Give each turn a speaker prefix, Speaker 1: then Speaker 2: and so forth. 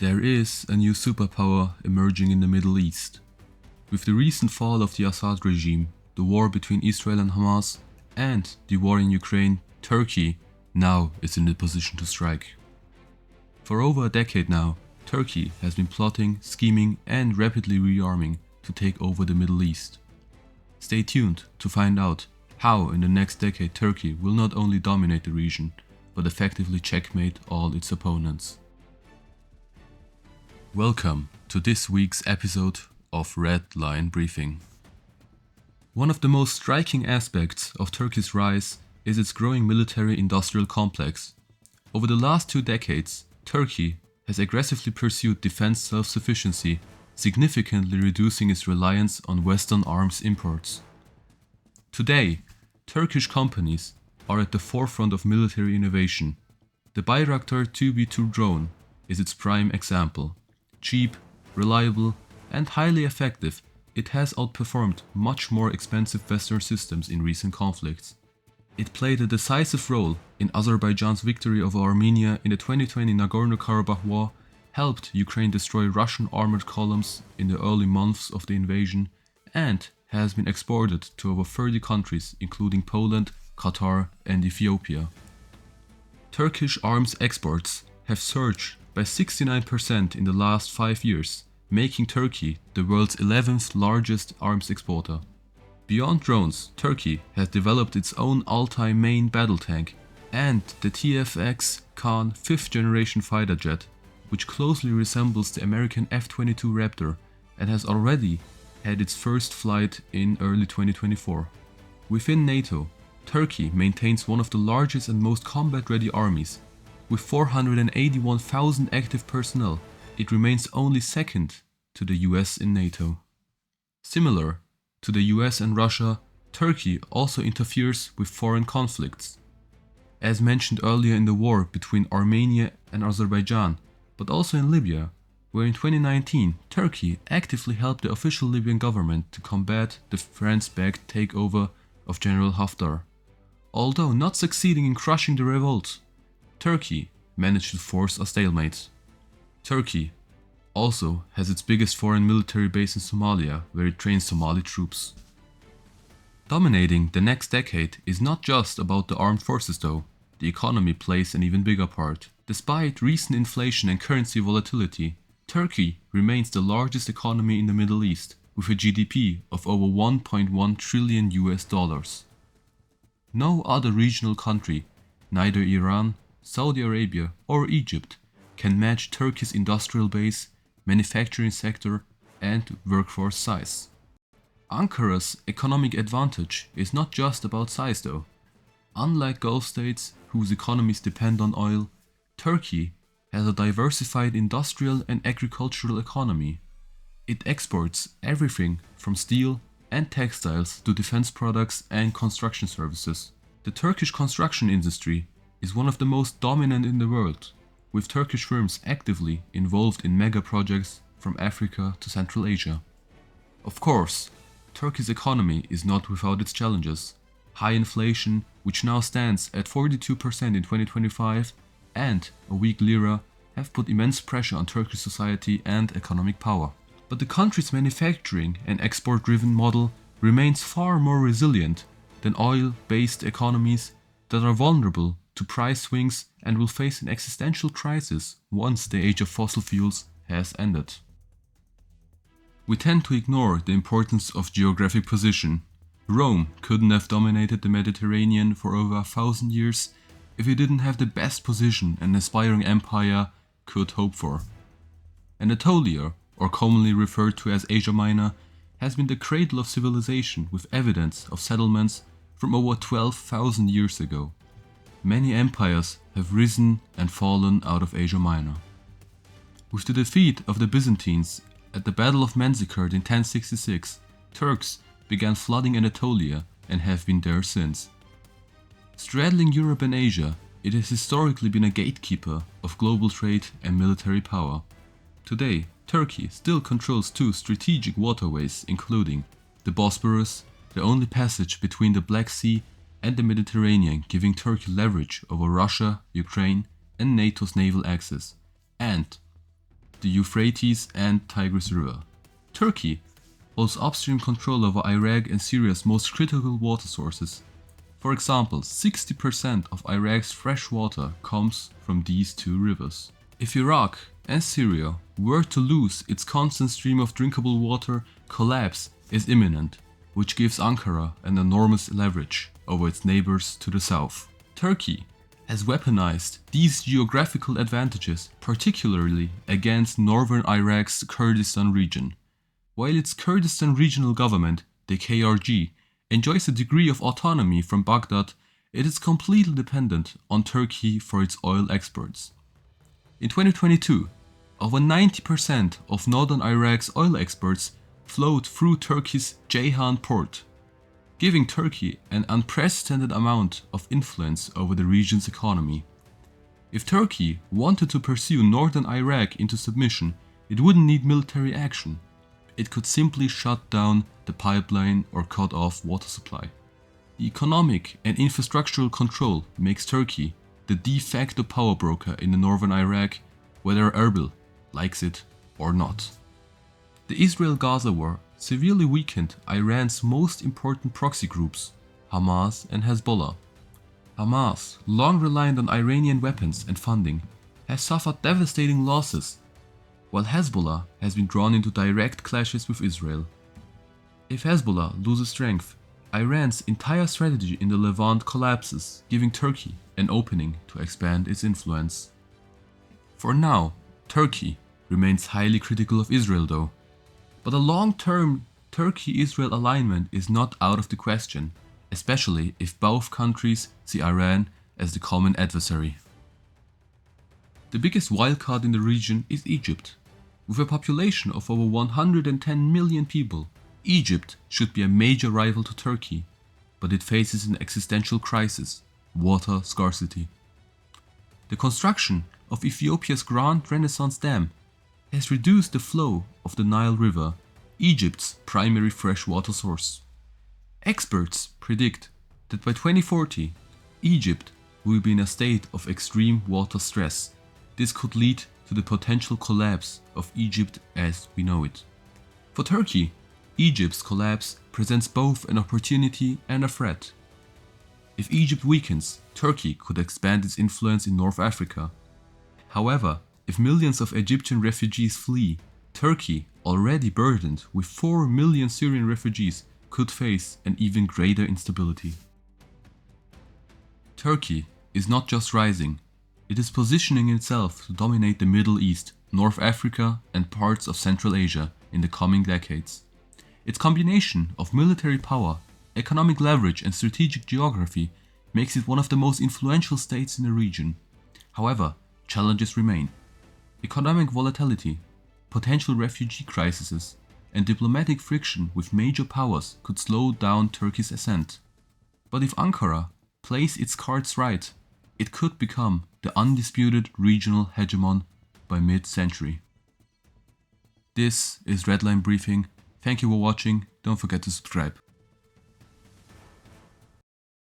Speaker 1: There is a new superpower emerging in the Middle East. With the recent fall of the Assad regime, the war between Israel and Hamas, and the war in Ukraine, Turkey now is in the position to strike. For over a decade now, Turkey has been plotting, scheming, and rapidly rearming to take over the Middle East. Stay tuned to find out how in the next decade Turkey will not only dominate the region, but effectively checkmate all its opponents. Welcome to this week's episode of Red Line Briefing. One of the most striking aspects of Turkey's rise is its growing military-industrial complex. Over the last 2 decades, Turkey has aggressively pursued defense self-sufficiency, significantly reducing its reliance on Western arms imports. Today, Turkish companies are at the forefront of military innovation. The Bayraktar 2B2 drone is its prime example. Cheap, reliable, and highly effective, it has outperformed much more expensive Western systems in recent conflicts. It played a decisive role in Azerbaijan's victory over Armenia in the 2020 Nagorno-Karabakh war, helped Ukraine destroy Russian armored columns in the early months of the invasion, and has been exported to over 30 countries including Poland, Qatar, and Ethiopia. Turkish arms exports have surged by 69% in the last 5 years, making Turkey the world's 11th largest arms exporter. Beyond drones, Turkey has developed its own Altay main battle tank and the TFX Khan 5th generation fighter jet, which closely resembles the American F-22 Raptor and has already had its first flight in early 2024. Within NATO, Turkey maintains one of the largest and most combat-ready armies. With 481,000 active personnel, it remains only second to the US in NATO. Similar to the US and Russia, Turkey also interferes with foreign conflicts. As mentioned earlier in the war between Armenia and Azerbaijan, but also in Libya, where in 2019 Turkey actively helped the official Libyan government to combat the France-backed takeover of General Haftar. Although not succeeding in crushing the revolt, Turkey managed to force a stalemate. Turkey also has its biggest foreign military base in Somalia, where it trains Somali troops. Dominating the next decade is not just about the armed forces though. The economy plays an even bigger part. Despite recent inflation and currency volatility, Turkey remains the largest economy in the Middle East, with a GDP of over $1.1 trillion. No other regional country, neither Iran, Saudi Arabia or Egypt, can match Turkey's industrial base, manufacturing sector and workforce size. Ankara's economic advantage is not just about size though. Unlike Gulf states whose economies depend on oil, Turkey has a diversified industrial and agricultural economy. It exports everything from steel and textiles to defense products and construction services. The Turkish construction industry is one of the most dominant in the world, with Turkish firms actively involved in mega projects from Africa to Central Asia. Of course, Turkey's economy is not without its challenges. High inflation, which now stands at 42% in 2025, and a weak lira have put immense pressure on Turkish society and economic power. But the country's manufacturing and export-driven model remains far more resilient than oil-based economies that are vulnerable to price swings and will face an existential crisis once the age of fossil fuels has ended. We tend to ignore the importance of geographic position. Rome couldn't have dominated the Mediterranean for over 1,000 years if it didn't have the best position an aspiring empire could hope for. Anatolia, or commonly referred to as Asia Minor, has been the cradle of civilization with evidence of settlements from over 12,000 years ago. Many empires have risen and fallen out of Asia Minor. With the defeat of the Byzantines at the Battle of Manzikert in 1066, Turks began flooding Anatolia and have been there since. Straddling Europe and Asia, it has historically been a gatekeeper of global trade and military power. Today, Turkey still controls 2 strategic waterways, including the Bosporus, the only passage between the Black Sea and the Mediterranean, giving Turkey leverage over Russia, Ukraine, and NATO's naval axis, and the Euphrates and Tigris River. Turkey holds upstream control over Iraq and Syria's most critical water sources. For example, 60% of Iraq's fresh water comes from these two rivers. If Iraq and Syria were to lose its constant stream of drinkable water, collapse is imminent, which gives Ankara an enormous leverage over its neighbors to the south. Turkey has weaponized these geographical advantages, particularly against northern Iraq's Kurdistan region. While its Kurdistan regional government, the KRG, enjoys a degree of autonomy from Baghdad, it is completely dependent on Turkey for its oil exports. In 2022, over 90% of northern Iraq's oil exports flowed through Turkey's Ceyhan port, giving Turkey an unprecedented amount of influence over the region's economy. If Turkey wanted to pursue northern Iraq into submission, it wouldn't need military action. It could simply shut down the pipeline or cut off water supply. The economic and infrastructural control makes Turkey the de facto power broker in the northern Iraq, whether Erbil likes it or not. The Israel-Gaza war severely weakened Iran's most important proxy groups, Hamas and Hezbollah. Hamas, long reliant on Iranian weapons and funding, has suffered devastating losses, while Hezbollah has been drawn into direct clashes with Israel. If Hezbollah loses strength, Iran's entire strategy in the Levant collapses, giving Turkey an opening to expand its influence. For now, Turkey remains highly critical of Israel though. But a long-term Turkey-Israel alignment is not out of the question, especially if both countries see Iran as the common adversary. The biggest wildcard in the region is Egypt. With a population of over 110 million people, Egypt should be a major rival to Turkey, but it faces an existential crisis: water scarcity. The construction of Ethiopia's Grand Renaissance Dam has reduced the flow of the Nile River, Egypt's primary freshwater source. Experts predict that by 2040, Egypt will be in a state of extreme water stress. This could lead to the potential collapse of Egypt as we know it. For Turkey, Egypt's collapse presents both an opportunity and a threat. If Egypt weakens, Turkey could expand its influence in North Africa. However, if millions of Egyptian refugees flee, Turkey, already burdened with 4 million Syrian refugees, could face an even greater instability. Turkey is not just rising, it is positioning itself to dominate the Middle East, North Africa and parts of Central Asia in the coming decades. Its combination of military power, economic leverage and strategic geography makes it one of the most influential states in the region. However, challenges remain. Economic volatility, potential refugee crises, and diplomatic friction with major powers could slow down Turkey's ascent. But if Ankara plays its cards right, it could become the undisputed regional hegemon by mid-century. This is Redline Briefing. Thank you for watching. Don't forget to subscribe.